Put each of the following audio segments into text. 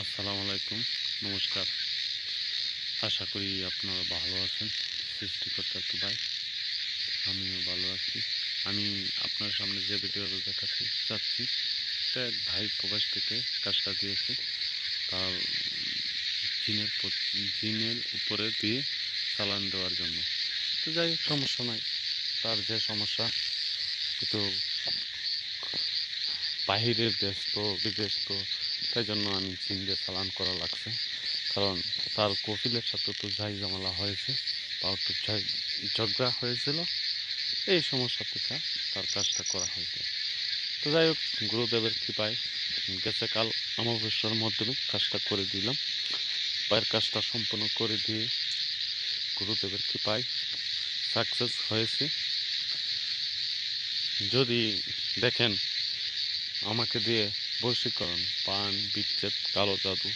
আসসালামু আলাইকুম, নমস্কার। আশা করি আপনারা ভালো আছেন। সৃষ্টিকর্তার কৃপায় আমিও ভালো আছি। আমি আপনার সামনে যে ভিডিওটা দেখাতে চাচ্ছি, এটা এক ভাই প্রবাস থেকে কাজটা দিয়েছে। তার জিনের উপরে দিয়ে চালান দেওয়ার জন্য। তো যাই হোক, সমস্যা নাই। তার যে সমস্যা, কিন্তু বাহিরের দেশ তো, বিদেশ তো, তাই জন্য আমি জিন দিয়ে চালান করা লাগছে। কারণ তার কপিলের সাথে তো যাই ঝামেলা হয়েছে বা একটু ঝগড়া হয়েছিল, এই সমস্যা থেকে তার কাজটা করা হয়েছে। তো যাই হোক, গুরুদেবের কৃপায় গেছে কাল অমাবস্যার মাধ্যমে কাজটা করে দিলাম। পায়ের কাজটা সম্পূর্ণ করে দিয়ে গুরুদেবের কৃপায় সাকসেস হয়েছে। যদি দেখেন আমাকে দিয়ে বশীকরণ, পান, বিচ্ছেদ, কালো জাদু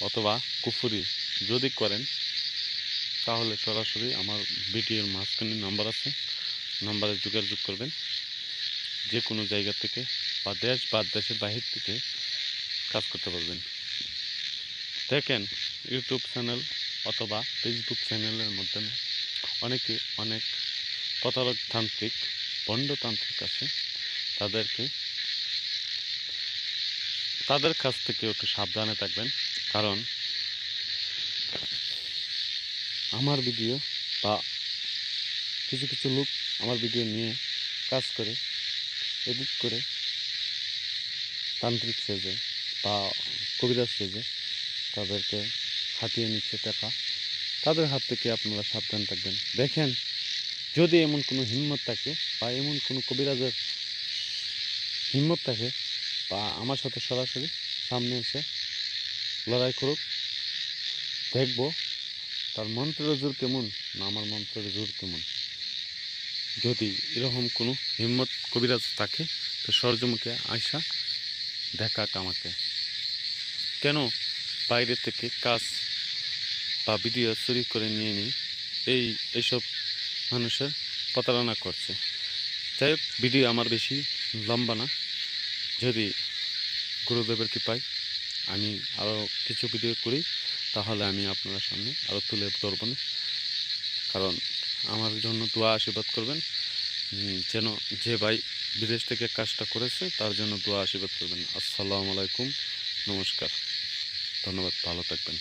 অথবা কুফুরি যদি করেন, তাহলে সরাসরি আমার ভিডিওর মাঝখানে নাম্বার আছে, নাম্বারে যোগাযোগ করবেন। যে কোনো জায়গা থেকে বা দেশ বা দেশের বাহির থেকে কাজ করতে পারবেন। দেখেন, ইউটিউব চ্যানেল অথবা ফেসবুক চ্যানেলের মাধ্যমে অনেকে অনেক প্রতারক তান্ত্রিক, ভণ্ডতান্ত্রিক আছে। তাদের কাছ থেকে একটু সাবধানে থাকবেন। কারণ আমার ভিডিও বা কিছু কিছু লোক আমার ভিডিও নিয়ে কাজ করে, এডিট করে তান্ত্রিক সেজে বা কবিরাজ সেজে তাদেরকে হাতিয়ে নিচ্ছে টাকা। তাদের হাত থেকে আপনারা সাবধান থাকবেন। দেখেন, যদি এমন কোনো হিম্মত থাকে বা এমন কোনো কবিরাজের হিম্মত থাকে, বা আমার সাথে সরাসরি সামনে এসে লড়াই করুক, দেখব তার মন্ত্রের জোর কেমন না আমার মন্ত্রের জোর কেমন। যদি এরকম কোনো হিম্মত কবিরাজ থাকে, তো সরজমুখে আয়সা দেখাক আমাকে। কেন বাইরে থেকে কাজ বা ভিডিও চুরি করে নিয়ে নিই, এইসব মানুষের প্রতারণা করছে। যাই হোক, ভিডিও আমার বেশি লম্বা না। যদি গুরুদেবের কৃপায় আমি আরও কিছু ভিডিও করি, তাহলে আমি আপনার সামনে আরও তুলে ধরব না। কারণ আমার জন্য দোয়া আশীর্বাদ করবেন, যেন যে ভাই বিদেশ থেকে কাজটা করেছে তার জন্য দোয়া আশীর্বাদ করবেন। আসসালামু আলাইকুম, নমস্কার, ধন্যবাদ, ভালো থাকবেন।